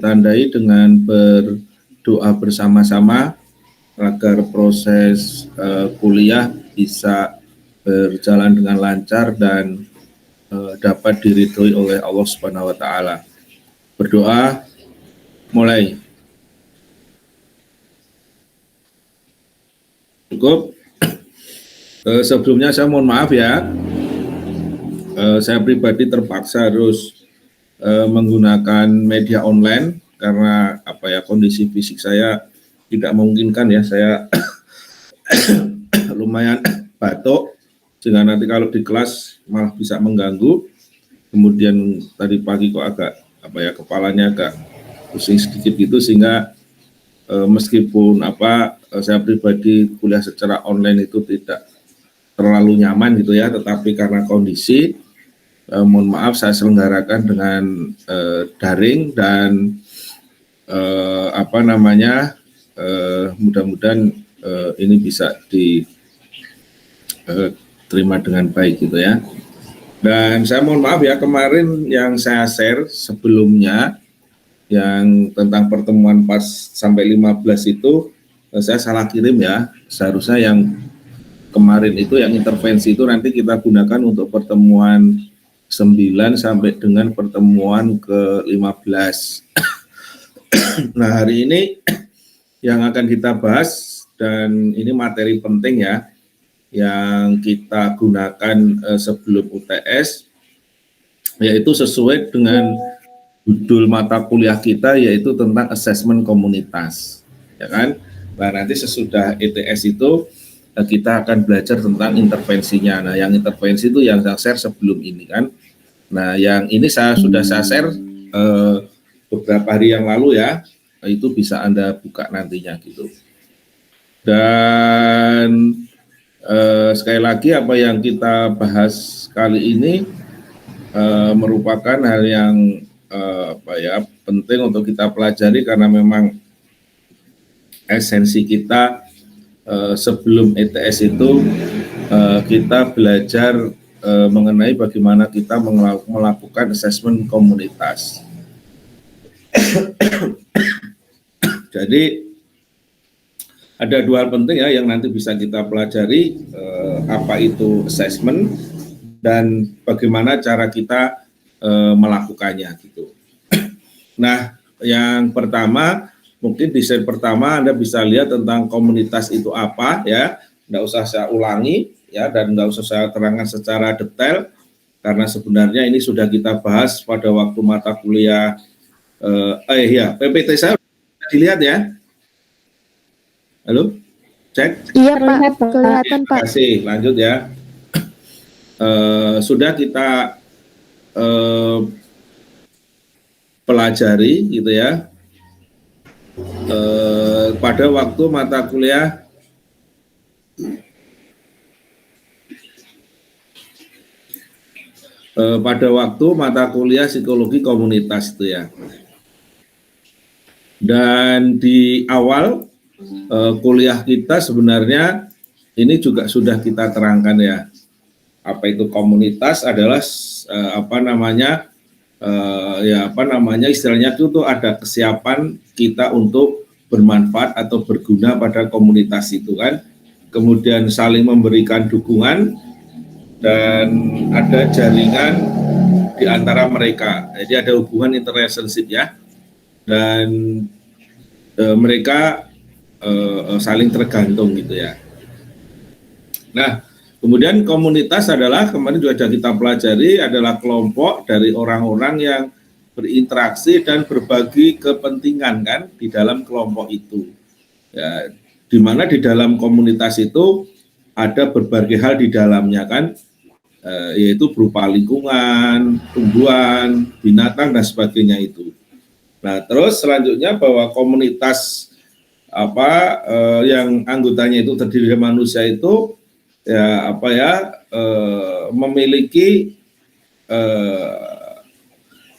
tandai dengan berdoa bersama-sama agar proses kuliah bisa berjalan dengan lancar dan dapat diridhoi oleh Allah Subhanahu wa taala. Berdoa mulai. Cukup. Sebelumnya saya mohon maaf ya. Saya pribadi terpaksa harus menggunakan media online karena kondisi fisik saya tidak memungkinkan ya. Saya lumayan batuk sehingga nanti kalau di kelas malah bisa mengganggu. Kemudian tadi pagi kok agak kepalanya agak pusing sedikit gitu sehingga meskipun saya pribadi kuliah secara online itu tidak terlalu nyaman gitu ya, tetapi karena kondisi mohon maaf saya selenggarakan dengan daring dan mudah-mudahan ini bisa diterima dengan baik gitu ya. Dan saya mohon maaf ya, kemarin yang saya share sebelumnya yang tentang pertemuan pas sampai 15 itu saya salah kirim ya. Seharusnya yang kemarin itu yang intervensi itu nanti kita gunakan untuk pertemuan 9 sampai dengan pertemuan ke-15. Nah, hari ini yang akan kita bahas dan ini materi penting ya yang kita gunakan sebelum UTS, yaitu sesuai dengan judul mata kuliah kita, yaitu tentang asesmen komunitas, ya kan? Nah, nanti sesudah ETS itu kita akan belajar tentang intervensinya. Nah, yang intervensi itu yang saya share sebelum ini kan. Nah, yang ini sudah saya share beberapa hari yang lalu ya. Itu bisa Anda buka nantinya gitu. Dan sekali lagi apa yang kita bahas kali ini merupakan hal yang penting untuk kita pelajari karena memang esensi kita sebelum ETS itu kita belajar mengenai bagaimana kita melakukan asesmen komunitas. Jadi ada dua hal penting ya yang nanti bisa kita pelajari, apa itu assessment dan bagaimana cara kita melakukannya gitu. Nah, yang pertama mungkin di slide pertama Anda bisa lihat tentang komunitas itu apa ya. Nggak usah saya ulangi ya dan nggak usah saya terangkan secara detail karena sebenarnya ini sudah kita bahas pada waktu mata kuliah PPT saya dilihat ya. Halo, cek. Iya Pak, kelihatan Pak. Terima kasih, lanjut ya. Sudah kita pelajari gitu ya. Pada waktu mata kuliah psikologi komunitas itu ya. Dan di awal kuliah kita sebenarnya ini juga sudah kita terangkan ya. Apa itu komunitas adalah istilahnya itu tuh ada kesiapan kita untuk bermanfaat atau berguna pada komunitas itu kan. Kemudian saling memberikan dukungan dan ada jaringan di antara mereka. Jadi ada hubungan interrelationship ya. Dan mereka saling tergantung gitu ya. Nah, kemudian komunitas adalah kemarin juga sudah kita pelajari adalah kelompok dari orang-orang yang berinteraksi dan berbagi kepentingan kan di dalam kelompok itu. Ya, di mana di dalam komunitas itu ada berbagai hal di dalamnya kan, yaitu berupa lingkungan, tumbuhan, binatang dan sebagainya itu. Nah, terus selanjutnya bahwa komunitas yang anggotanya itu terdiri dari manusia itu memiliki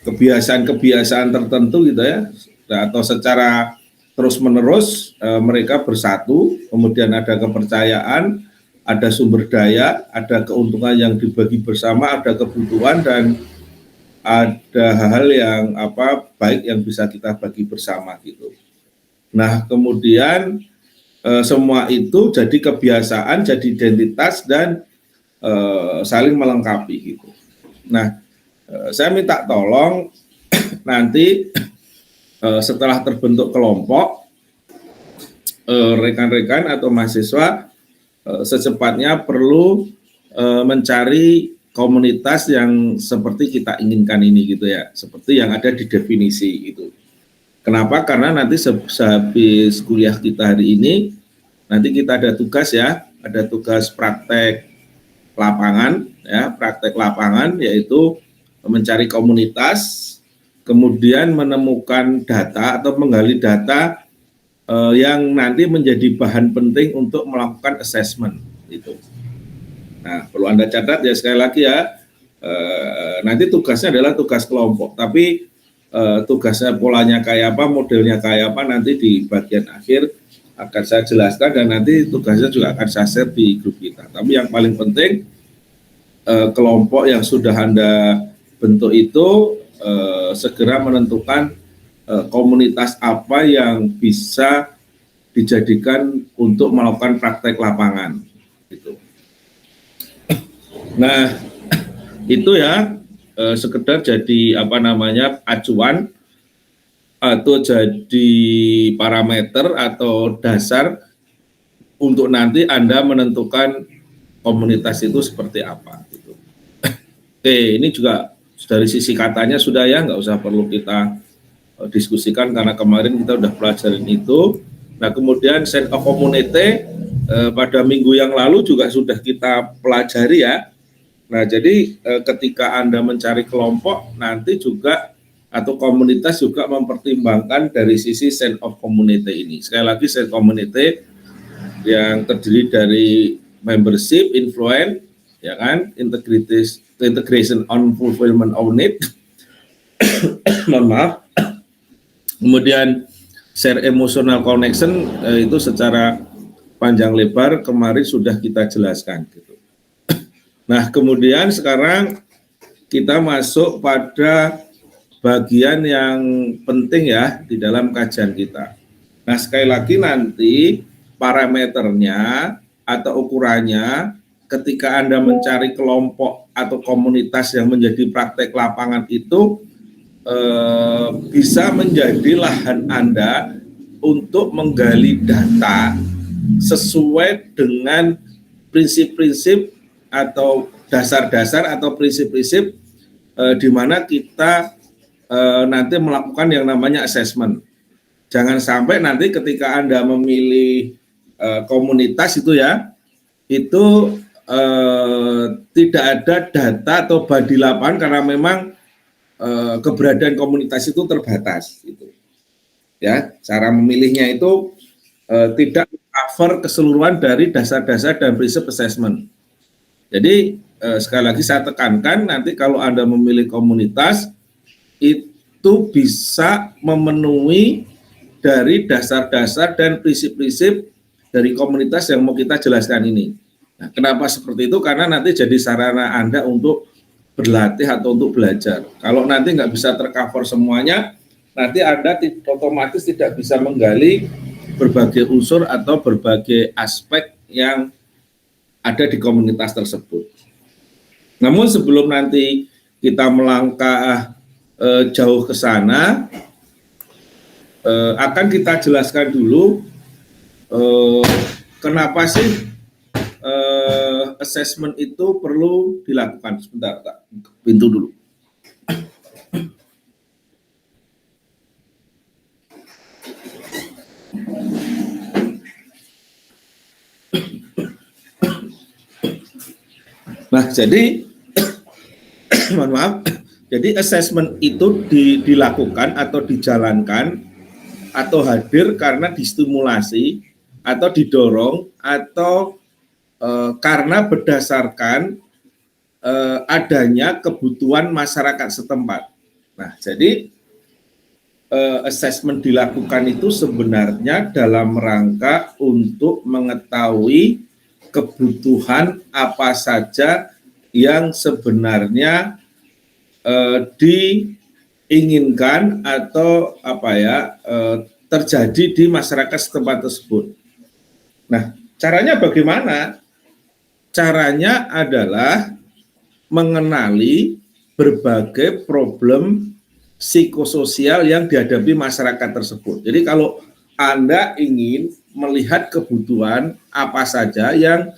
kebiasaan-kebiasaan tertentu gitu ya, atau secara terus-menerus mereka bersatu, kemudian ada kepercayaan, ada sumber daya, ada keuntungan yang dibagi bersama, ada kebutuhan dan ada hal-hal yang baik yang bisa kita bagi bersama gitu. Nah, kemudian semua itu jadi kebiasaan, jadi identitas dan saling melengkapi gitu. Nah, saya minta tolong nanti setelah terbentuk kelompok, rekan-rekan atau mahasiswa secepatnya perlu mencari komunitas yang seperti kita inginkan ini gitu ya, seperti yang ada di definisi itu. Kenapa? Karena nanti sehabis kuliah kita hari ini, nanti kita ada tugas ya, ada tugas praktek lapangan ya, praktek lapangan yaitu mencari komunitas, kemudian menemukan data atau menggali data yang nanti menjadi bahan penting untuk melakukan assessment itu. Nah, perlu Anda catat ya sekali lagi ya, nanti tugasnya adalah tugas kelompok, tapi tugasnya polanya kayak apa, modelnya kayak apa nanti di bagian akhir akan saya jelaskan dan nanti tugasnya juga akan saya share di grup kita. Tapi yang paling penting kelompok yang sudah Anda bentuk itu segera menentukan komunitas apa yang bisa dijadikan untuk melakukan praktek lapangan gitu. Nah, itu ya sekedar jadi acuan atau jadi parameter atau dasar untuk nanti Anda menentukan komunitas itu seperti apa gitu. Oke, ini juga dari sisi katanya sudah ya, nggak usah perlu kita diskusikan karena kemarin kita udah pelajarin itu. Nah, kemudian sense of community pada minggu yang lalu juga sudah kita pelajari ya. Nah, jadi ketika Anda mencari kelompok, nanti juga atau komunitas juga mempertimbangkan dari sisi sense of community ini. Sekali lagi, sense of community yang terdiri dari membership, influence, ya kan, integration on fulfillment of need, mohon maaf, kemudian share emotional connection, itu secara panjang lebar kemarin sudah kita jelaskan gitu. Nah, kemudian sekarang kita masuk pada bagian yang penting ya di dalam kajian kita. Nah, sekali lagi nanti parameternya atau ukurannya ketika Anda mencari kelompok atau komunitas yang menjadi praktek lapangan itu bisa menjadi lahan Anda untuk menggali data sesuai dengan prinsip-prinsip atau dasar-dasar atau prinsip-prinsip di mana kita nanti melakukan yang namanya assessment. Jangan sampai nanti ketika Anda memilih komunitas itu ya, itu tidak ada data atau body lapangan karena memang keberadaan komunitas itu terbatas. Gitu. Ya, cara memilihnya itu tidak cover keseluruhan dari dasar-dasar dan prinsip assessment. Jadi sekali lagi saya tekankan nanti kalau Anda memilih komunitas itu bisa memenuhi dari dasar-dasar dan prinsip-prinsip dari komunitas yang mau kita jelaskan ini. Nah, kenapa seperti itu? Karena nanti jadi sarana Anda untuk berlatih atau untuk belajar. Kalau nanti nggak bisa tercover semuanya, nanti Anda otomatis tidak bisa menggali berbagai unsur atau berbagai aspek yang ada di komunitas tersebut. Namun sebelum nanti kita melangkah jauh ke sana, akan kita jelaskan dulu kenapa sih assessment itu perlu dilakukan. Sebentar, tak pintu dulu. Nah, jadi mohon maaf, jadi assessment itu dilakukan atau dijalankan atau hadir karena distimulasi atau didorong atau karena berdasarkan adanya kebutuhan masyarakat setempat. Nah, jadi assessment dilakukan itu sebenarnya dalam rangka untuk mengetahui kebutuhan apa saja yang sebenarnya diinginkan atau terjadi di masyarakat setempat tersebut. Nah, caranya bagaimana? Caranya adalah mengenali berbagai problem psikososial yang dihadapi masyarakat tersebut. Jadi kalau Anda ingin melihat kebutuhan apa saja yang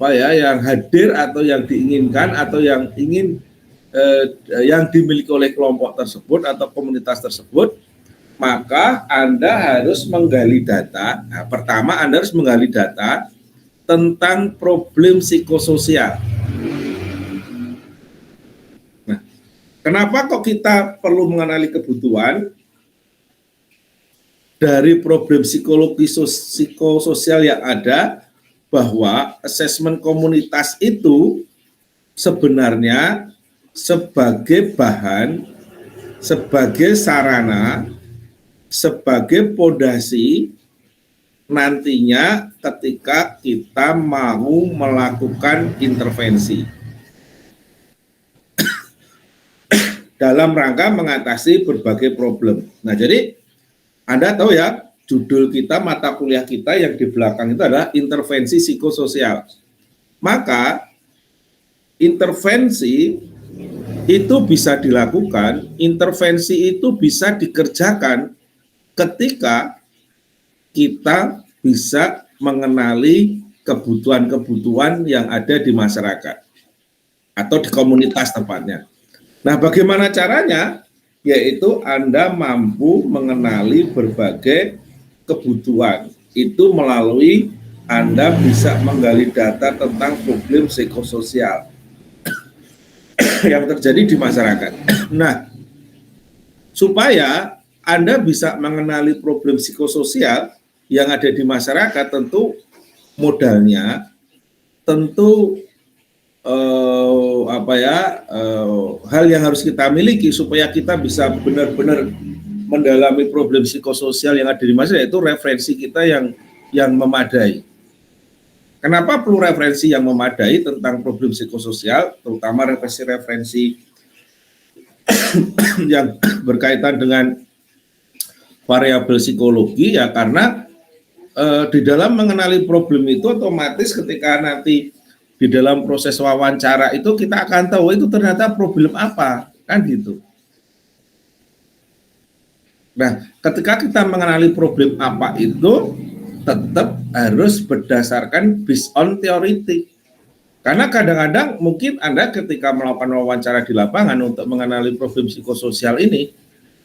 yang hadir atau yang diinginkan atau yang ingin yang dimiliki oleh kelompok tersebut atau komunitas tersebut, maka Anda harus menggali data. Nah, pertama Anda harus menggali data tentang problem psikososial. Nah, kenapa kok kita perlu mengenali kebutuhan dari problem psikologi psikososial yang ada, bahwa asesmen komunitas itu sebenarnya sebagai bahan, sebagai sarana, sebagai pondasi nantinya ketika kita mau melakukan intervensi dalam rangka mengatasi berbagai problem. Nah, jadi Anda tahu ya, judul kita, mata kuliah kita yang di belakang itu adalah intervensi psikososial. Maka intervensi itu bisa dilakukan, intervensi itu bisa dikerjakan ketika kita bisa mengenali kebutuhan-kebutuhan yang ada di masyarakat atau di komunitas tepatnya. Nah, bagaimana caranya? Yaitu Anda mampu mengenali berbagai kebutuhan. Itu melalui Anda bisa menggali data tentang problem psikososial yang terjadi di masyarakat. Nah, supaya Anda bisa mengenali problem psikososial yang ada di masyarakat, tentu modalnya, tentu hal yang harus kita miliki supaya kita bisa benar-benar mendalami problem psikososial yang ada di masyarakat, yaitu referensi kita yang memadai. Kenapa perlu referensi yang memadai tentang problem psikososial, terutama referensi yang berkaitan dengan variabel psikologi? Ya karena di dalam mengenali problem itu otomatis ketika nanti di dalam proses wawancara itu kita akan tahu itu ternyata problem apa, kan gitu. Nah, ketika kita mengenali problem apa itu tetap harus berdasarkan based on theoretic. Karena kadang-kadang mungkin Anda ketika melakukan wawancara di lapangan untuk mengenali problem psikososial ini,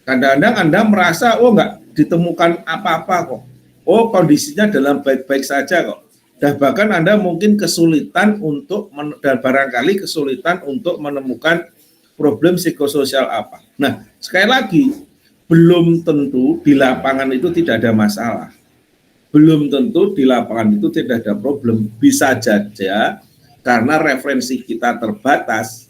kadang-kadang Anda merasa, oh nggak ditemukan apa-apa kok. Oh kondisinya dalam baik-baik saja kok. Dan bahkan Anda mungkin kesulitan dan barangkali kesulitan untuk menemukan problem psikososial apa. Nah, sekali lagi, belum tentu di lapangan itu tidak ada masalah. Belum tentu di lapangan itu tidak ada problem. Bisa saja karena referensi kita terbatas,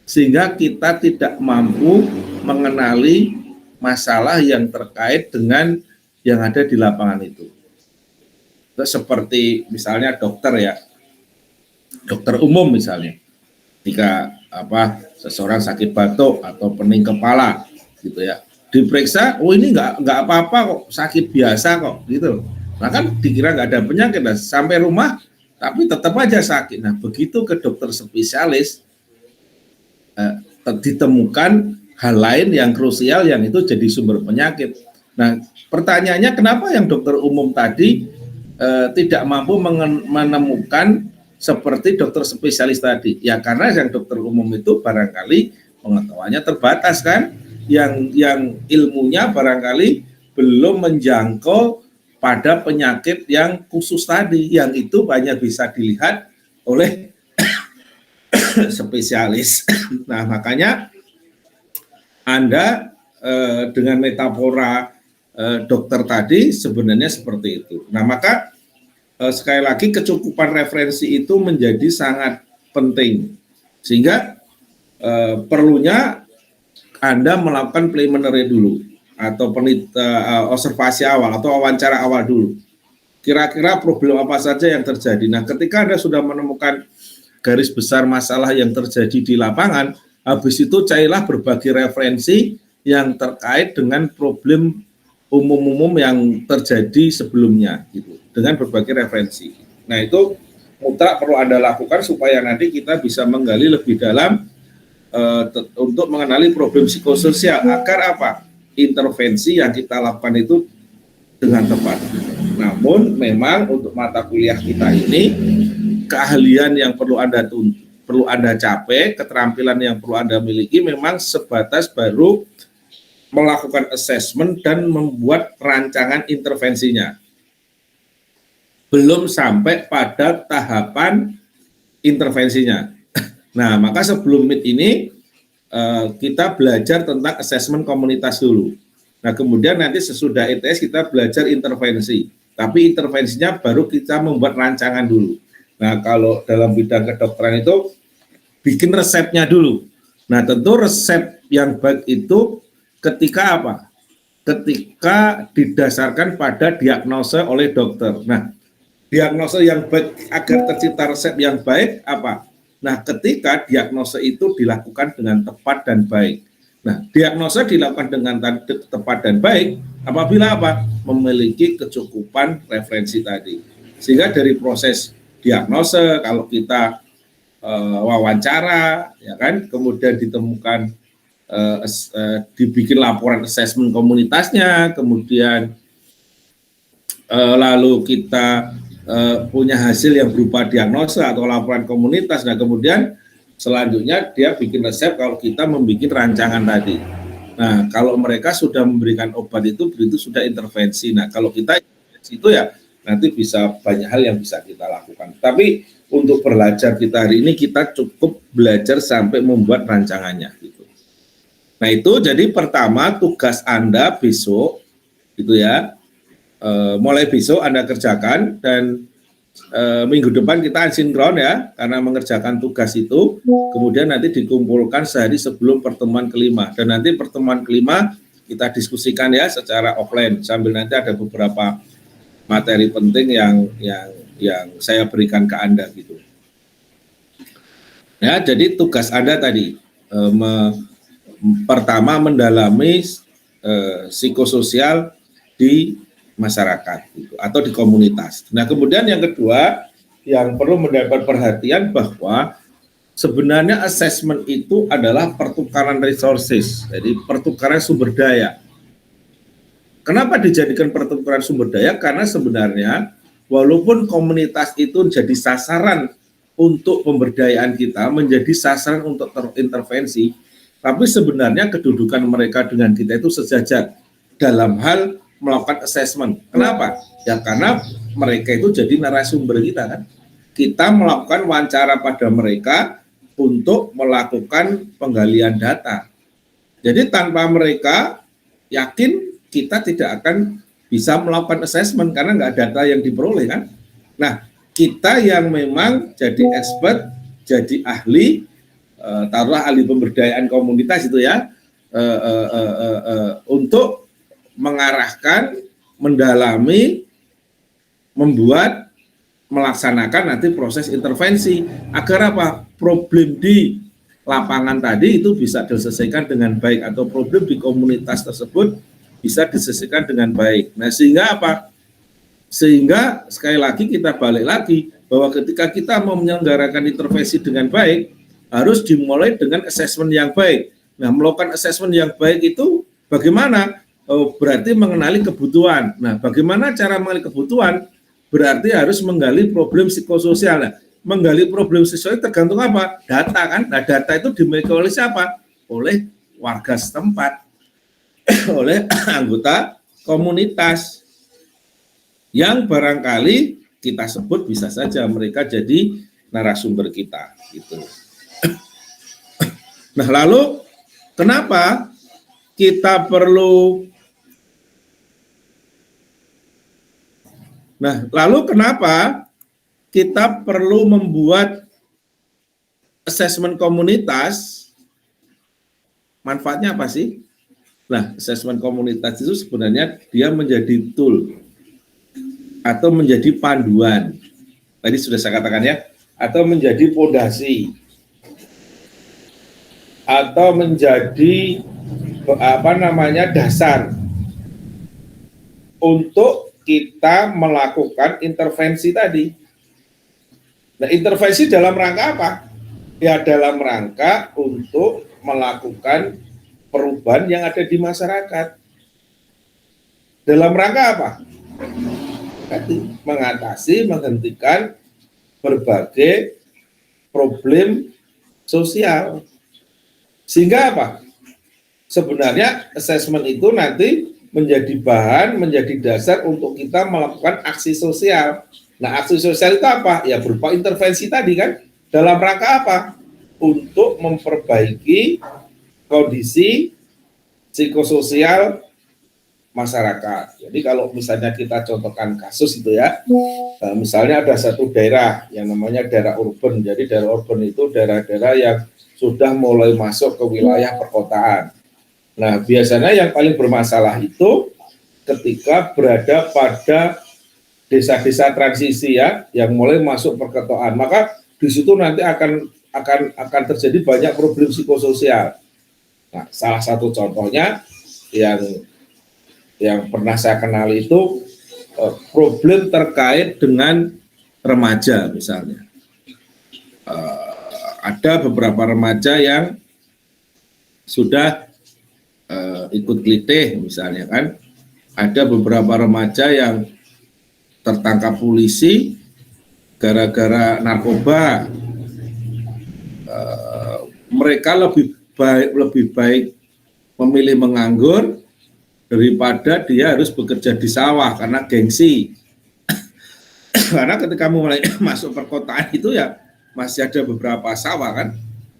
sehingga kita tidak mampu mengenali masalah yang terkait dengan yang ada di lapangan itu. Seperti misalnya dokter ya, dokter umum misalnya, jika seseorang sakit batuk atau pening kepala gitu ya, diperiksa, oh ini nggak apa-apa kok, sakit biasa kok gitu. Nah kan dikira nggak ada penyakit, nah, sampai rumah tapi tetap aja sakit. Nah begitu ke dokter spesialis ditemukan hal lain yang krusial yang itu jadi sumber penyakit. Nah pertanyaannya kenapa yang dokter umum tadi tidak mampu menemukan seperti dokter spesialis tadi? Ya karena yang dokter umum itu barangkali pengetahuannya terbatas kan, yang ilmunya barangkali belum menjangkau pada penyakit yang khusus tadi, yang itu banyak bisa dilihat oleh spesialis. Nah makanya Anda dengan metafora dokter tadi sebenarnya seperti itu. Nah maka sekali lagi kecukupan referensi itu menjadi sangat penting, sehingga perlunya Anda melakukan preliminary dulu atau observasi awal atau wawancara awal dulu. Kira-kira problem apa saja yang terjadi. Nah ketika Anda sudah menemukan garis besar masalah yang terjadi di lapangan, habis itu carilah berbagai referensi yang terkait dengan problem umum-umum yang terjadi sebelumnya gitu, dengan berbagai referensi. Nah, itu mutlak perlu Anda lakukan supaya nanti kita bisa menggali lebih dalam untuk mengenali problem psikososial agar apa? Intervensi yang kita lakukan itu dengan tepat. Namun memang untuk mata kuliah kita ini keahlian yang perlu Anda capai, keterampilan yang perlu Anda miliki memang sebatas baru melakukan assessment dan membuat rancangan intervensinya. Belum sampai pada tahapan intervensinya. Nah, maka sebelum MIT ini kita belajar tentang asesmen komunitas dulu. Nah, kemudian nanti sesudah ITS kita belajar intervensi. Tapi intervensinya baru kita membuat rancangan dulu. Nah, kalau dalam bidang kedokteran itu bikin resepnya dulu. Nah, tentu resep yang baik itu ketika apa? Ketika didasarkan pada diagnosa oleh dokter. Nah, diagnosa yang baik agar tercipta resep yang baik apa? Nah, ketika diagnosa itu dilakukan dengan tepat dan baik. Nah, diagnosa dilakukan dengan tepat dan baik apabila apa? Memiliki kecukupan referensi tadi. Sehingga dari proses diagnosa, kalau kita wawancara, ya kan, kemudian ditemukan, dibikin laporan asesmen komunitasnya, kemudian lalu kita punya hasil yang berupa diagnosa atau laporan komunitas. Nah, kemudian selanjutnya dia bikin resep kalau kita membuat rancangan tadi. Nah, kalau mereka sudah memberikan obat itu sudah intervensi. Nah, kalau kita intervensi itu ya nanti bisa banyak hal yang bisa kita lakukan. Tapi untuk belajar kita hari ini kita cukup belajar sampai membuat rancangannya gitu. Nah, itu jadi pertama tugas Anda besok gitu ya. Mulai besok Anda kerjakan dan minggu depan kita asinkron ya karena mengerjakan tugas itu, kemudian nanti dikumpulkan sehari sebelum pertemuan kelima dan nanti pertemuan kelima kita diskusikan ya secara offline sambil nanti ada beberapa materi penting yang saya berikan ke Anda gitu. Ya, jadi tugas Anda tadi pertama mendalami psikososial di masyarakat gitu, atau di komunitas. Nah, kemudian yang kedua yang perlu mendapat perhatian bahwa sebenarnya assessment itu adalah pertukaran resources, jadi pertukaran sumber daya. Kenapa dijadikan pertukaran sumber daya? Karena sebenarnya walaupun komunitas itu jadi sasaran untuk pemberdayaan kita, menjadi sasaran untuk terintervensi, tapi sebenarnya kedudukan mereka dengan kita itu sejajar dalam hal melakukan assessment. Kenapa? Ya karena mereka itu jadi narasumber kita kan. Kita melakukan wawancara pada mereka untuk melakukan penggalian data. Jadi tanpa mereka yakin kita tidak akan bisa melakukan assessment karena nggak ada data yang diperoleh kan. Nah, kita yang memang jadi expert, jadi ahli, taruhlah ahli pemberdayaan komunitas itu ya, untuk mengarahkan, mendalami, membuat, melaksanakan nanti proses intervensi agar apa? Problem di lapangan tadi itu bisa diselesaikan dengan baik atau problem di komunitas tersebut bisa diselesaikan dengan baik. Nah, sehingga apa? Sehingga sekali lagi kita balik lagi bahwa ketika kita mau menyelenggarakan intervensi dengan baik harus dimulai dengan assessment yang baik. Nah, melakukan assessment yang baik itu bagaimana? Berarti mengenali kebutuhan. Nah, bagaimana cara mengenali kebutuhan? Berarti harus menggali problem psikososial. Nah, menggali problem psikososial tergantung apa? Data kan? Nah, data itu dimiliki oleh siapa? Oleh warga setempat, oleh anggota komunitas yang barangkali kita sebut bisa saja mereka jadi narasumber kita. Gitu. Nah, lalu kenapa kita perlu? Nah, lalu kenapa kita perlu membuat asesmen komunitas? Manfaatnya apa sih? Nah, asesmen komunitas itu sebenarnya dia menjadi tool atau menjadi panduan. Tadi sudah saya katakan ya, atau menjadi pondasi atau menjadi dasar untuk kita melakukan intervensi tadi. Nah, intervensi dalam rangka apa? Ya dalam rangka untuk melakukan perubahan yang ada di masyarakat. Dalam rangka apa? Mengatasi, menghentikan berbagai problem sosial. Sehingga apa? Sebenarnya assessment itu nanti menjadi bahan, menjadi dasar untuk kita melakukan aksi sosial. Nah, aksi sosial itu apa? Ya berupa intervensi tadi kan. Dalam rangka apa? Untuk memperbaiki kondisi psikososial masyarakat. Jadi kalau misalnya kita contohkan kasus itu ya, misalnya ada satu daerah yang namanya daerah urban. Jadi daerah urban itu daerah-daerah yang sudah mulai masuk ke wilayah perkotaan. Nah, biasanya yang paling bermasalah itu ketika berada pada desa-desa transisi ya, yang mulai masuk perkotaan. Maka di situ nanti akan terjadi banyak problem psikososial. Nah, salah satu contohnya yang pernah saya kenal itu problem terkait dengan remaja misalnya. Ada beberapa remaja yang sudah ikut klitih misalnya kan, ada beberapa remaja yang tertangkap polisi gara-gara narkoba. Mereka lebih baik memilih menganggur daripada dia harus bekerja di sawah karena gengsi. Karena ketika mulai masuk perkotaan itu ya masih ada beberapa sawah kan,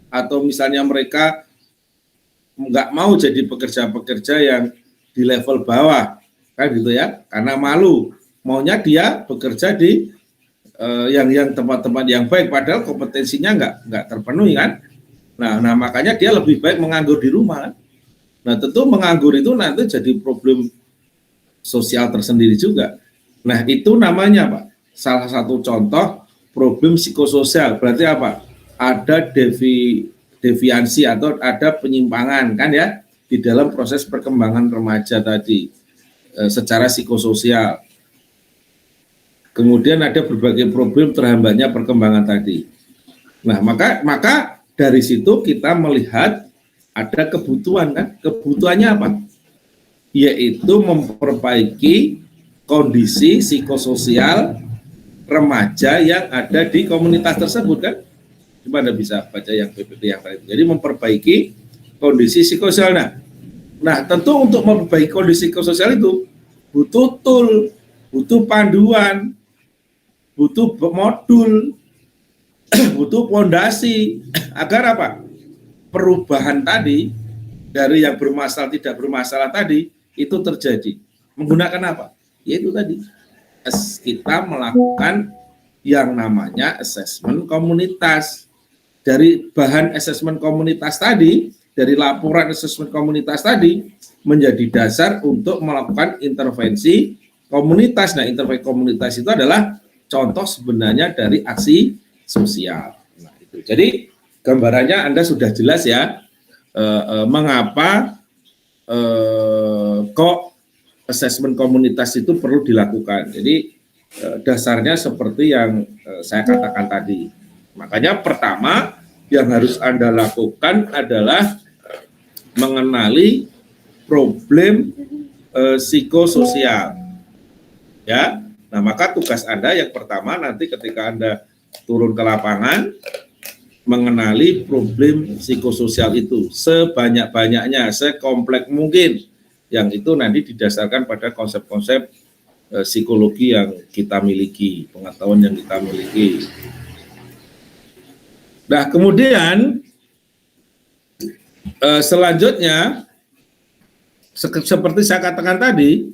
atau misalnya mereka nggak mau jadi pekerja-pekerja yang di level bawah kan gitu ya, karena malu, maunya dia bekerja di yang tempat-tempat yang baik, padahal kompetensinya nggak terpenuhi kan. Nah makanya dia lebih baik menganggur di rumah kan. Nah tentu menganggur itu nanti jadi problem sosial tersendiri juga. Nah itu namanya Pak, salah satu contoh problem psikososial. Berarti apa? Ada deviansi atau ada penyimpangan kan ya di dalam proses perkembangan remaja tadi secara psikososial. Kemudian ada berbagai problem terhambatnya perkembangan tadi. Nah, maka dari situ kita melihat ada kebutuhan kan? Kebutuhannya apa? Yaitu memperbaiki kondisi psikososial remaja yang ada di komunitas tersebut kan? Coba Anda bisa baca yang PPT yang tadi. Jadi memperbaiki kondisi psikososial. Nah, tentu untuk memperbaiki kondisi psikososial itu butuh tool, butuh panduan, butuh modul, butuh fondasi agar apa? Perubahan tadi dari yang bermasalah tidak bermasalah tadi itu terjadi. Menggunakan apa? Yaitu tadi kita melakukan yang namanya asesmen komunitas. Dari bahan asesmen komunitas tadi, dari laporan asesmen komunitas tadi menjadi dasar untuk melakukan intervensi komunitas. Nah, intervensi komunitas itu adalah contoh sebenarnya dari aksi sosial. Nah, itu. Jadi gambarannya Anda sudah jelas ya mengapa kok asesmen komunitas itu perlu dilakukan. Jadi dasarnya seperti yang saya katakan tadi. Makanya pertama yang harus Anda lakukan adalah mengenali problem psikososial. Ya. Nah, maka tugas Anda yang pertama nanti ketika Anda turun ke lapangan mengenali problem psikososial itu sebanyak-banyaknya, sekompleks mungkin. Yang itu nanti didasarkan pada konsep-konsep psikologi yang kita miliki, pengetahuan yang kita miliki. Nah, kemudian selanjutnya seperti saya katakan tadi,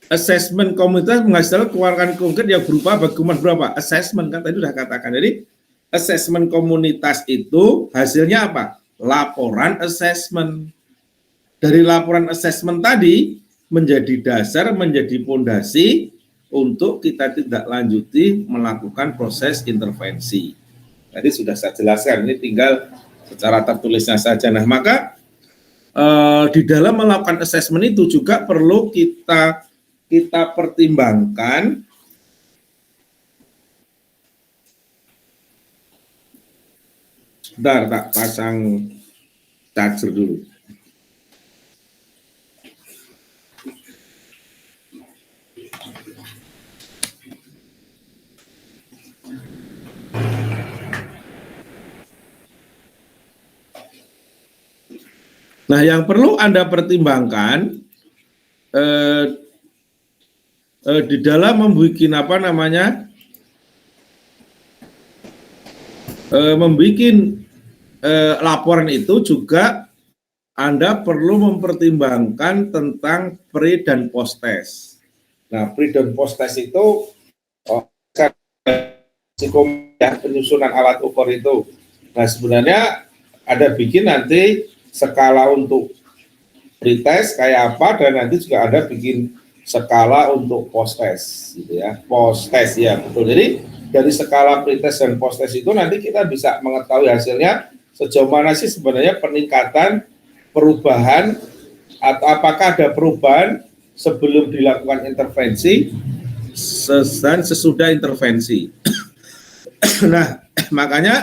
asesmen komunitas menghasilkan keluarkan konkret yang berupa bagaimana berapa asesmen kan tadi sudah katakan. Jadi asesmen komunitas itu hasilnya apa? Laporan asesmen. Dari laporan asesmen tadi menjadi dasar, menjadi fondasi untuk kita tidak lanjuti melakukan proses intervensi. Tadi sudah saya jelaskan, ini tinggal secara tertulisnya saja. Nah, maka di dalam melakukan assessment itu juga perlu kita pertimbangkan Bentar, tak pasang charger dulu. Nah, yang perlu Anda pertimbangkan di dalam membuat laporan itu juga Anda perlu mempertimbangkan tentang pre dan post test. Nah, pre dan post test itu penyusunan alat ukur itu. Nah, sebenarnya ada bikin nanti skala untuk pre-test kayak apa, dan nanti juga ada bikin skala untuk post-test gitu ya. Post-test ya, betul. Jadi dari skala pre-test dan post-test itu nanti kita bisa mengetahui hasilnya sejauh mana sih sebenarnya peningkatan, perubahan, atau apakah ada perubahan sebelum dilakukan intervensi dan sesudah intervensi. Nah, makanya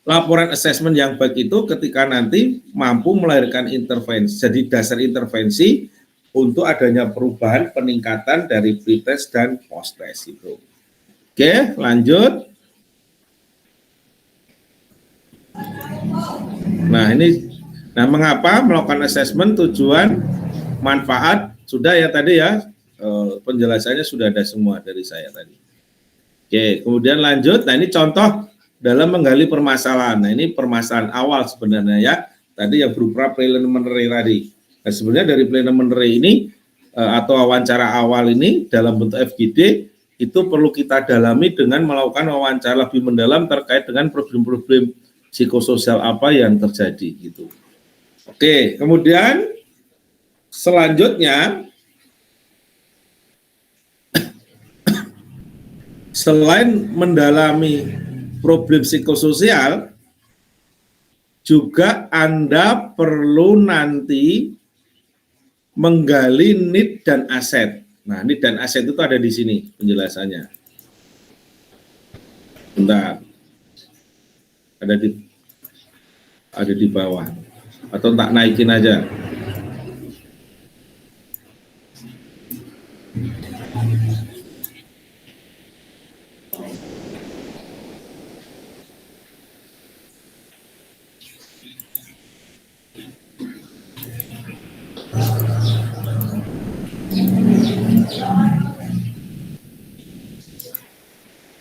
laporan asesmen yang baik itu ketika nanti mampu melahirkan intervensi, jadi dasar intervensi untuk adanya perubahan peningkatan dari pre-test dan post-test itu. Oke, lanjut. Nah, mengapa melakukan asesmen, tujuan, manfaat, sudah ya tadi ya, penjelasannya sudah ada semua dari saya tadi. Oke, kemudian lanjut. Nah, ini contoh dalam menggali permasalahan. Nah, ini permasalahan awal sebenarnya ya. Tadi yang berupa preliminary tadi. Nah, sebenarnya dari preliminary ini atau wawancara awal ini dalam bentuk FGD itu perlu kita dalami dengan melakukan wawancara lebih mendalam terkait dengan problem-problem psikososial apa yang terjadi gitu. Oke, kemudian selanjutnya selain mendalami problem psikososial, juga Anda perlu nanti menggali need dan aset. Nah, need dan aset itu ada di sini penjelasannya. Bentar. Ada di bawah. Atau tak naikin aja.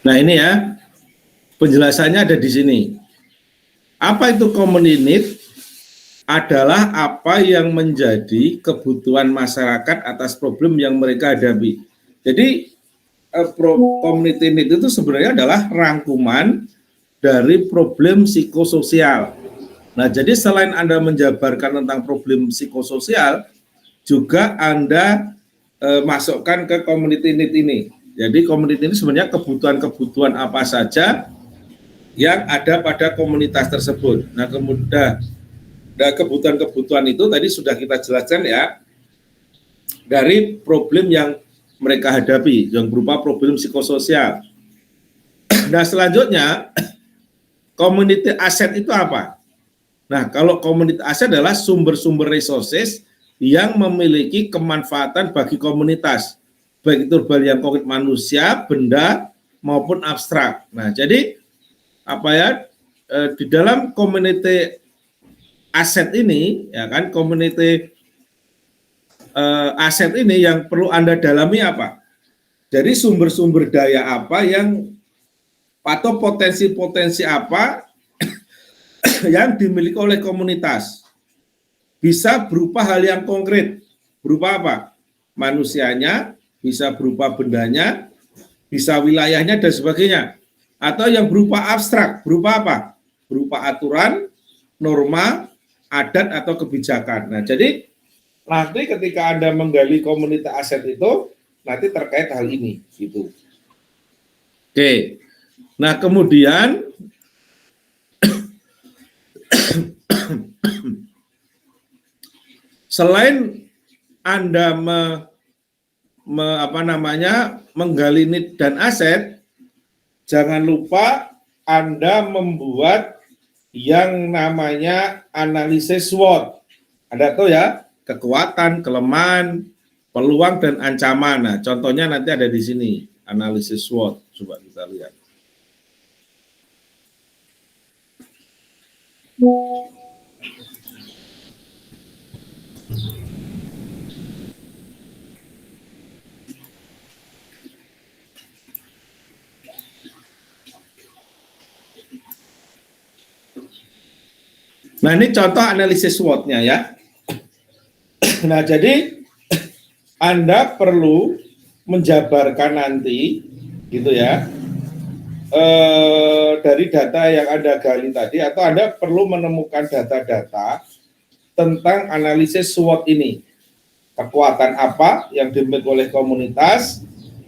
Nah, ini ya, penjelasannya ada di sini. Apa itu community need? Adalah apa yang menjadi kebutuhan masyarakat atas problem yang mereka hadapi. Jadi, community need itu sebenarnya adalah rangkuman dari problem psikososial. Nah, jadi selain Anda menjabarkan tentang problem psikososial, juga Anda masukkan ke community need ini. Jadi community ini sebenarnya kebutuhan-kebutuhan apa saja yang ada pada komunitas tersebut. Nah, kemudian kebutuhan-kebutuhan itu tadi sudah kita jelaskan ya, dari problem yang mereka hadapi, yang berupa problem psikososial. Nah, selanjutnya, community asset itu apa? Nah, kalau community asset adalah sumber-sumber resources yang memiliki kemanfaatan bagi komunitas, baik itu yang konkret manusia, benda, maupun abstrak. Nah, jadi apa ya, di dalam community aset ini, ya kan, community aset ini yang perlu Anda dalami apa? Jadi sumber-sumber daya apa yang, atau potensi-potensi apa yang dimiliki oleh komunitas. Bisa berupa hal yang konkret, berupa apa? Manusianya, bisa berupa bendanya, bisa wilayahnya dan sebagainya. Atau yang berupa abstrak, berupa apa? Berupa aturan, norma, adat atau kebijakan. Nah, jadi nanti ketika Anda menggali komunitas aset itu, nanti terkait hal ini gitu. Oke. Nah, kemudian selain Anda menggali need dan aset, jangan lupa Anda membuat yang namanya analisis SWOT. Anda tahu ya, kekuatan, kelemahan, peluang, dan ancaman. Nah, contohnya nanti ada di sini, analisis SWOT. Coba kita lihat. Nah, ini contoh analisis SWOT-nya ya. Nah, jadi Anda perlu menjabarkan nanti, gitu ya, dari data yang Anda gali tadi, atau Anda perlu menemukan data-data tentang analisis SWOT ini. Kekuatan apa yang dimiliki oleh komunitas,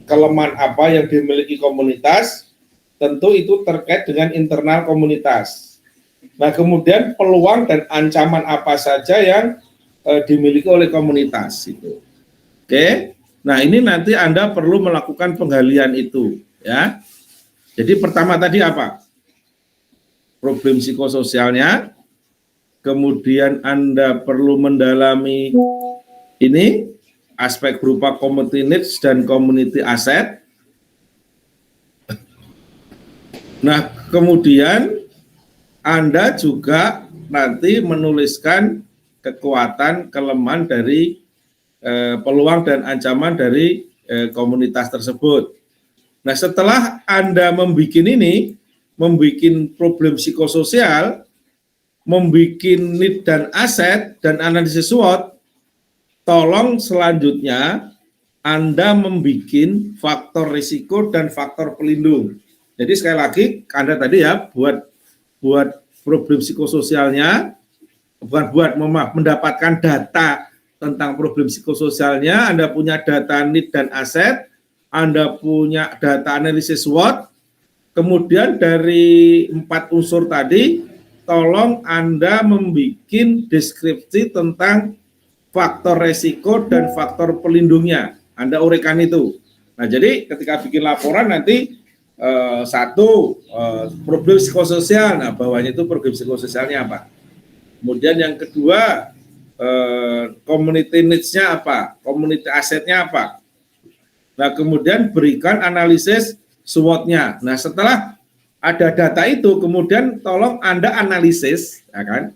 kelemahan apa yang dimiliki komunitas, tentu itu terkait dengan internal komunitas. Nah, kemudian peluang dan ancaman apa saja yang dimiliki oleh komunitas itu. Oke. Nah, ini nanti Anda perlu melakukan penggalian itu, ya. Jadi pertama tadi apa? Problem psikososialnya. Kemudian Anda perlu mendalami ini aspek berupa community needs dan community asset. Nah, kemudian Anda juga nanti menuliskan kekuatan, kelemahan dari peluang dan ancaman dari komunitas tersebut. Nah, setelah Anda membuat ini, membuat problem psikososial, membuat need dan aset, dan analisis SWOT, tolong selanjutnya Anda membuat faktor risiko dan faktor pelindung. Jadi sekali lagi, Anda tadi ya, buat problem psikososialnya, mendapatkan data tentang problem psikososialnya, Anda punya data need dan aset, Anda punya data analisis SWOT, kemudian dari 4 unsur tadi, tolong Anda membuat deskripsi tentang faktor resiko dan faktor pelindungnya. Anda uraikan itu. Nah, jadi ketika bikin laporan nanti problem psikososial, nah bawahnya itu problem psikososialnya apa. Kemudian yang kedua, community needs-nya apa, community asetnya apa. Nah, kemudian berikan analisis SWOT-nya. Nah, setelah ada data itu, kemudian tolong Anda analisis, ya kan,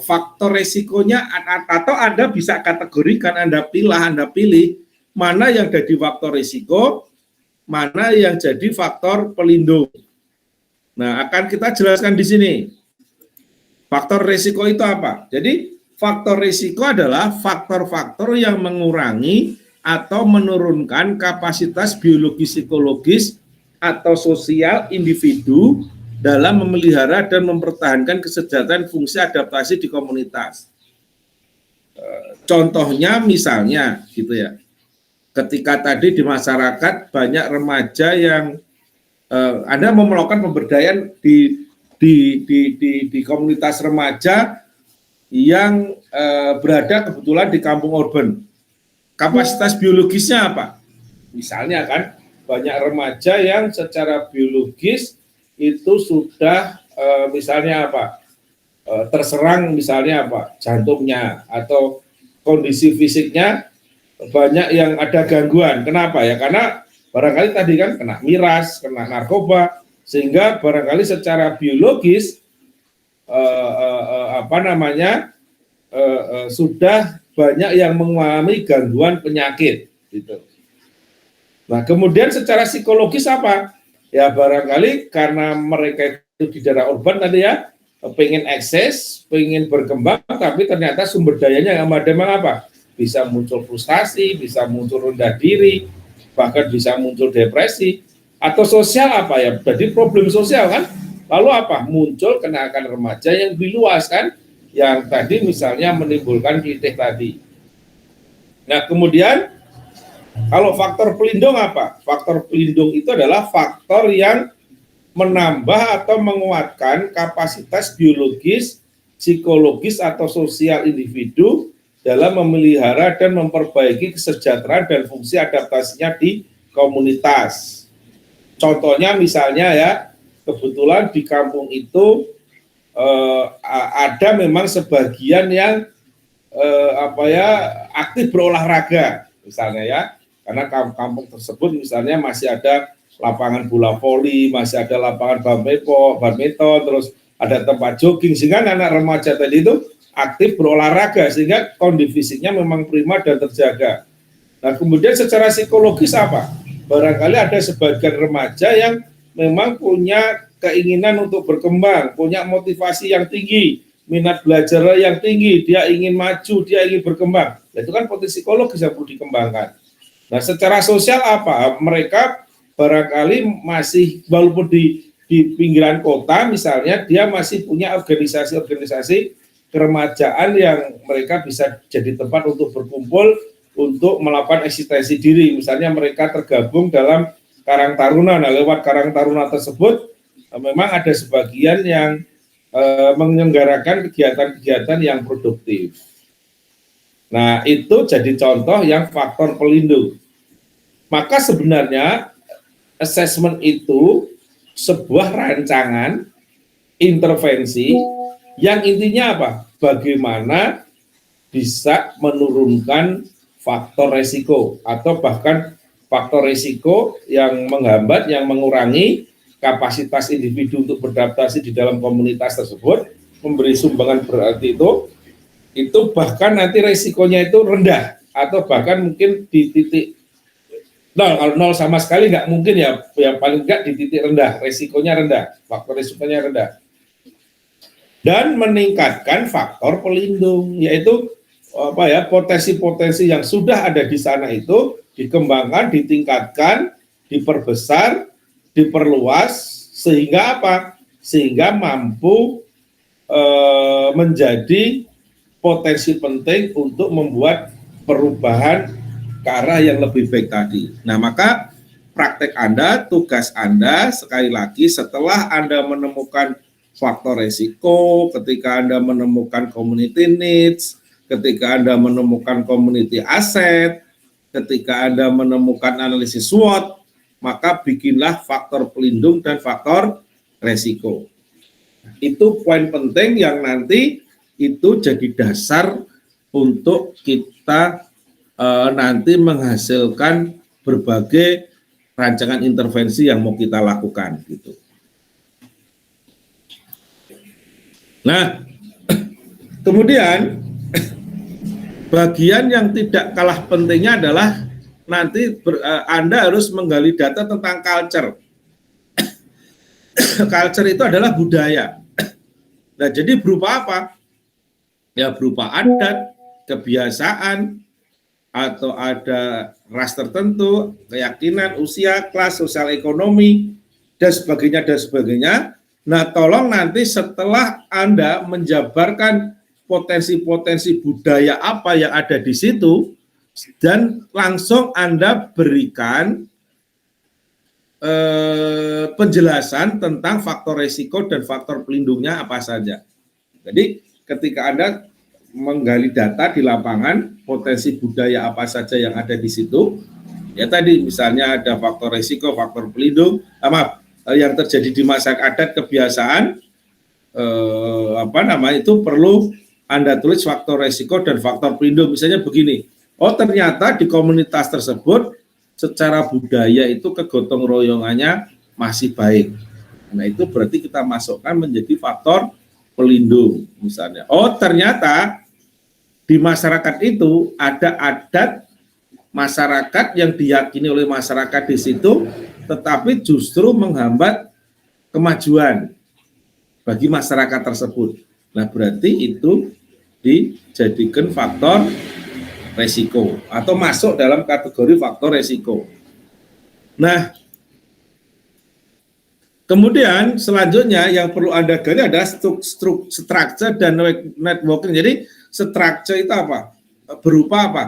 faktor resikonya, atau Anda bisa kategorikan, Anda pilih mana yang jadi faktor risiko, mana yang jadi faktor pelindung. Nah, akan kita jelaskan di sini. Faktor risiko itu apa? Jadi, faktor risiko adalah faktor-faktor yang mengurangi atau menurunkan kapasitas biologis, psikologis, atau sosial individu dalam memelihara dan mempertahankan kesejahteraan fungsi adaptasi di komunitas. Contohnya misalnya gitu ya, ketika tadi di masyarakat banyak remaja yang Anda mau melakukan pemberdayaan di komunitas remaja yang berada kebetulan di kampung urban. Kapasitas biologisnya apa? Misalnya kan banyak remaja yang secara biologis itu sudah misalnya apa? Terserang misalnya apa? Jantungnya atau kondisi fisiknya banyak yang ada gangguan. Kenapa ya? Karena barangkali tadi kan kena miras, kena narkoba, sehingga barangkali secara biologis sudah banyak yang mengalami gangguan penyakit gitu. Nah, kemudian secara psikologis apa? Ya barangkali karena mereka itu di daerah urban tadi ya, pengen eksis, pengen berkembang, tapi ternyata sumber dayanya yang ada apa? Bisa muncul frustasi, bisa muncul rendah diri, bahkan bisa muncul depresi, atau sosial apa ya? Jadi problem sosial kan? Lalu apa? Muncul kenaikan remaja yang lebih luas kan? Yang tadi misalnya menimbulkan kritik tadi. Nah, kemudian Kalau faktor pelindung apa? Faktor pelindung itu adalah faktor yang menambah atau menguatkan kapasitas biologis, psikologis atau sosial individu dalam memelihara dan memperbaiki kesejahteraan dan fungsi adaptasinya di komunitas. Contohnya misalnya ya, kebetulan di kampung itu ada memang sebagian yang aktif berolahraga misalnya ya, karena kampung tersebut misalnya masih ada lapangan bola voli, masih ada lapangan badminton, terus ada tempat jogging, sehingga anak remaja tadi itu aktif berolahraga sehingga kondisi fisiknya memang prima dan terjaga. Nah, kemudian secara psikologis apa? Barangkali ada sebagian remaja yang memang punya keinginan untuk berkembang, punya motivasi yang tinggi, minat belajar yang tinggi, dia ingin maju, dia ingin berkembang. Nah, itu kan potensi psikologis yang perlu dikembangkan. Nah, secara sosial apa? Mereka barangkali masih, walaupun di pinggiran kota misalnya, dia masih punya organisasi-organisasi keremajaan yang mereka bisa jadi tempat untuk berkumpul, untuk melakukan eksistensi diri. Misalnya mereka tergabung dalam Karang Taruna. Nah, lewat Karang Taruna tersebut, memang ada sebagian yang menyelenggarakan kegiatan-kegiatan yang produktif. Nah, itu jadi contoh yang faktor pelindung. Maka sebenarnya assessment itu sebuah rancangan intervensi yang intinya apa? Bagaimana bisa menurunkan faktor resiko atau bahkan faktor resiko yang menghambat, yang mengurangi kapasitas individu untuk beradaptasi di dalam komunitas tersebut, memberi sumbangan berarti itu bahkan nanti resikonya itu rendah atau bahkan mungkin di titik nol. Kalau nol sama sekali nggak mungkin ya, yang paling nggak di titik rendah, resikonya rendah, faktor resikonya rendah. Dan meningkatkan faktor pelindung, yaitu potensi-potensi yang sudah ada di sana itu dikembangkan, ditingkatkan, diperbesar, diperluas, sehingga apa? Sehingga mampu menjadi potensi penting untuk membuat perubahan ke arah yang lebih baik tadi. Nah, maka praktek Anda, tugas Anda, sekali lagi setelah Anda menemukan faktor resiko, ketika Anda menemukan community needs, ketika Anda menemukan community asset, ketika Anda menemukan analisis SWOT, maka bikinlah faktor pelindung dan faktor resiko. Itu poin penting yang nanti itu jadi dasar untuk kita nanti menghasilkan berbagai rancangan intervensi yang mau kita lakukan gitu. Nah, kemudian bagian yang tidak kalah pentingnya adalah nanti Anda harus menggali data tentang culture. Culture itu adalah budaya. Nah, jadi berupa apa? Ya berupa adat, kebiasaan, atau ada ras tertentu, keyakinan, usia, kelas, sosial ekonomi, dan sebagainya, dan sebagainya. Nah, tolong nanti setelah Anda menjabarkan potensi-potensi budaya apa yang ada di situ, dan langsung Anda berikan penjelasan tentang faktor risiko dan faktor pelindungnya apa saja. Jadi ketika Anda menggali data di lapangan, potensi budaya apa saja yang ada di situ, ya tadi misalnya ada faktor risiko, faktor pelindung, yang terjadi di masyarakat adat, kebiasaan, itu perlu Anda tulis faktor risiko dan faktor pelindung. Misalnya begini, oh ternyata di komunitas tersebut secara budaya itu kegotong royongannya masih baik. Nah itu berarti kita masukkan menjadi faktor pelindung misalnya. Oh ternyata di masyarakat itu ada adat masyarakat yang diyakini oleh masyarakat di situ, tetapi justru menghambat kemajuan bagi masyarakat tersebut. Nah berarti itu dijadikan faktor resiko atau masuk dalam kategori faktor resiko. Nah, kemudian selanjutnya yang perlu Anda gali adalah structure dan networking. Jadi structure itu apa? Berupa apa?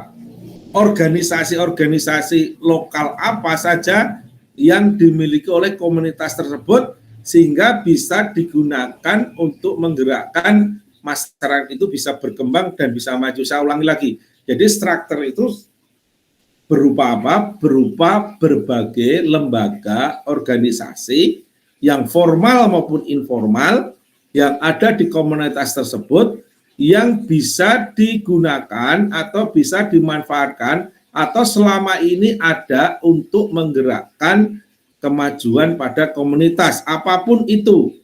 organisasi-organisasi lokal apa saja yang dimiliki oleh komunitas tersebut sehingga bisa digunakan untuk menggerakkan masyarakat itu bisa berkembang dan bisa maju. Saya ulangi lagi. Jadi struktur itu berupa apa? Berupa berbagai lembaga organisasi yang formal maupun informal yang ada di komunitas tersebut yang bisa digunakan atau bisa dimanfaatkan atau selama ini ada untuk menggerakkan kemajuan pada komunitas apapun itu.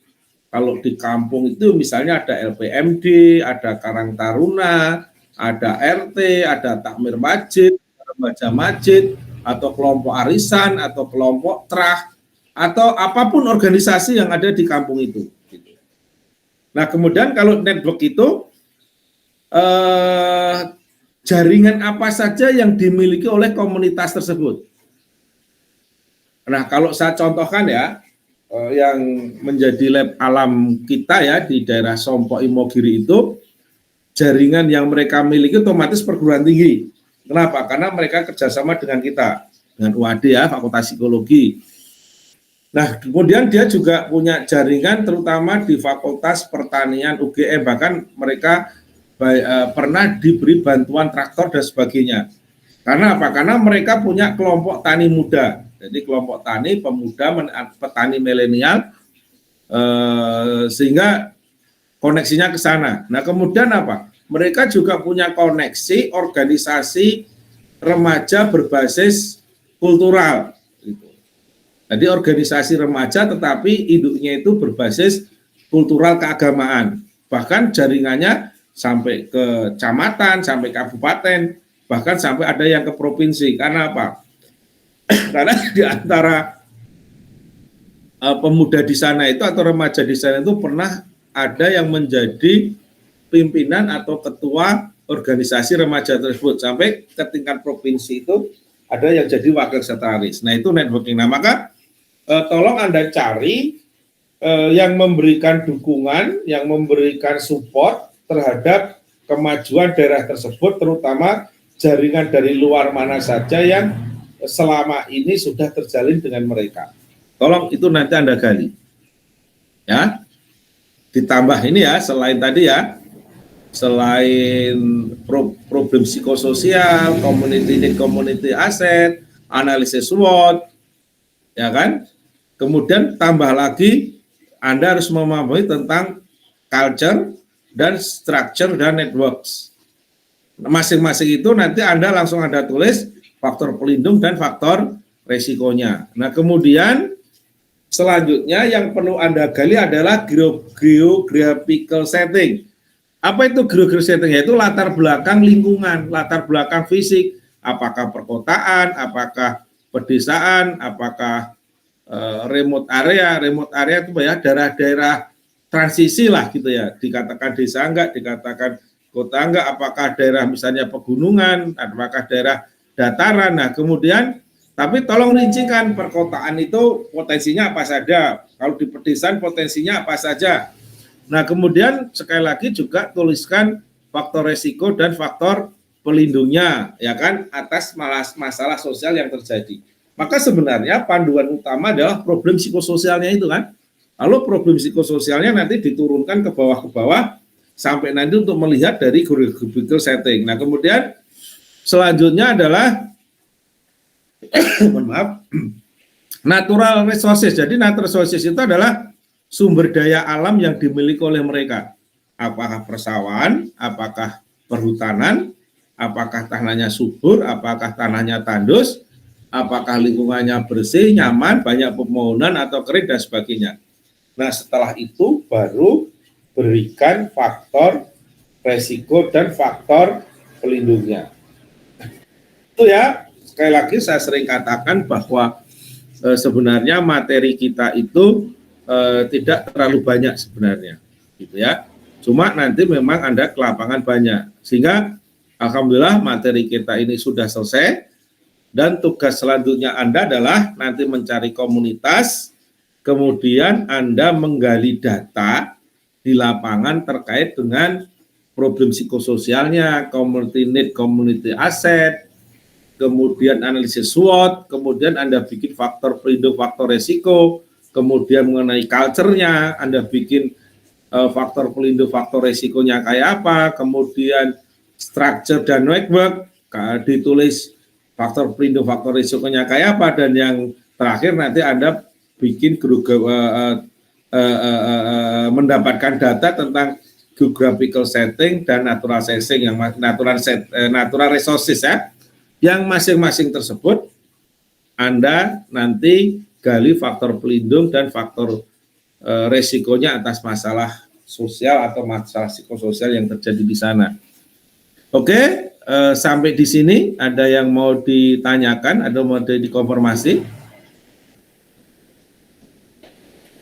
Kalau di kampung itu misalnya ada LPMD, ada Karang Taruna, ada RT, ada takmir masjid, remaja masjid, atau kelompok arisan, atau kelompok trah, atau apapun organisasi yang ada di kampung itu. Nah kemudian kalau network itu jaringan apa saja yang dimiliki oleh komunitas tersebut. Nah, kalau saya contohkan ya, yang menjadi lab alam kita ya di daerah Sompo Imogiri itu, jaringan yang mereka miliki otomatis perguruan tinggi. Kenapa? Karena mereka kerjasama dengan kita, dengan UAD ya, Fakultas Psikologi. Nah, kemudian dia juga punya jaringan terutama di Fakultas Pertanian UGM, bahkan mereka pernah diberi bantuan traktor dan sebagainya. Karena apa? Karena mereka punya kelompok tani muda. Jadi kelompok tani, pemuda, petani milenial, sehingga koneksinya ke sana. Nah kemudian apa? Mereka juga punya koneksi organisasi remaja berbasis kultural. Jadi organisasi remaja tetapi induknya itu berbasis kultural keagamaan. Bahkan jaringannya sampai ke kecamatan, sampai kabupaten, bahkan sampai ada yang ke provinsi. Karena apa? Karena di antara pemuda di sana itu atau remaja di sana itu pernah ada yang menjadi pimpinan atau ketua organisasi remaja tersebut sampai ke tingkat provinsi itu ada yang jadi wakil sekretaris. Nah itu networking. Nah maka tolong Anda cari yang memberikan dukungan, yang memberikan support terhadap kemajuan daerah tersebut, terutama jaringan dari luar mana saja yang selama ini sudah terjalin dengan mereka. Tolong itu nanti Anda gali. Ya. Ditambah ini ya, selain tadi ya, selain problem psikososial, community asset, analisis SWOT, ya kan? Kemudian tambah lagi Anda harus memahami tentang culture dan structure dan networks. Masing-masing itu nanti Anda langsung Anda tulis faktor pelindung dan faktor resikonya. Nah kemudian selanjutnya yang perlu Anda gali adalah geographical setting. Apa itu geographical setting? Yaitu latar belakang lingkungan, latar belakang fisik, apakah perkotaan, apakah pedesaan, apakah remote area itu ya daerah-daerah transisi lah gitu ya, dikatakan desa enggak, dikatakan kota enggak, apakah daerah misalnya pegunungan, apakah daerah dataran. Nah kemudian tapi tolong rincikan perkotaan itu potensinya apa saja, kalau di pedesaan potensinya apa saja. Nah kemudian sekali lagi juga tuliskan faktor resiko dan faktor pelindungnya ya kan atas masalah sosial yang terjadi. Maka sebenarnya panduan utama adalah problem psikososialnya itu kan. Lalu problem psikososialnya nanti diturunkan ke bawah sampai nanti untuk melihat dari geographical setting. Nah kemudian selanjutnya adalah natural resources. Jadi natural resources itu adalah sumber daya alam yang dimiliki oleh mereka. Apakah persawahan, apakah perhutanan, apakah tanahnya subur, apakah tanahnya tandus, apakah lingkungannya bersih, nyaman, banyak pepohonan atau kering dan sebagainya. Nah setelah itu baru berikan faktor resiko dan faktor pelindungnya. Itu ya. Sekali lagi saya sering katakan bahwa sebenarnya materi kita itu tidak terlalu banyak sebenarnya, gitu ya. Cuma nanti memang Anda ke lapangan banyak, sehingga alhamdulillah materi kita ini sudah selesai dan tugas selanjutnya Anda adalah nanti mencari komunitas, kemudian Anda menggali data di lapangan terkait dengan problem psikososialnya, community need, community asset, kemudian analisis SWOT, kemudian Anda bikin faktor pelindung, faktor resiko, kemudian mengenai culture-nya, Anda bikin faktor pelindung, faktor resikonya kayak apa, kemudian structure dan network, ditulis faktor pelindung, faktor resikonya kayak apa, dan yang terakhir nanti Anda bikin mendapatkan data tentang geographical setting dan natural setting, yang natural resources ya, yang masing-masing tersebut Anda nanti gali faktor pelindung dan faktor resikonya atas masalah sosial atau masalah psikososial yang terjadi di sana. Oke, sampai di sini ada yang mau ditanyakan, ada mau dikonfirmasi?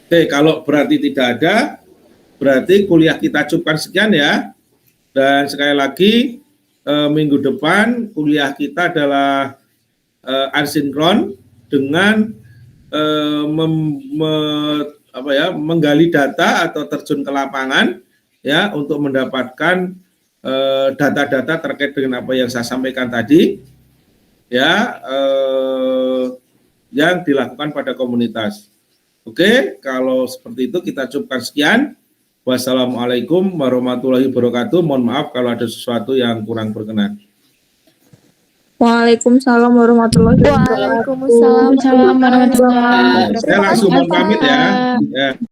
Oke, kalau berarti tidak ada, berarti kuliah kita cukupkan sekian ya. Dan sekali lagi, minggu depan kuliah kita adalah asinkron dengan menggali data atau terjun ke lapangan ya untuk mendapatkan data-data terkait dengan apa yang saya sampaikan tadi ya, yang dilakukan pada komunitas. Oke, kalau seperti itu kita cukupkan sekian. Wassalamualaikum warahmatullahi wabarakatuh. Mohon maaf kalau ada sesuatu yang kurang berkenan. Waalaikumsalam warahmatullahi wabarakatuh. Waalaikumsalam warahmatullahi wabarakatuh. Saya langsung mohon pamit ya.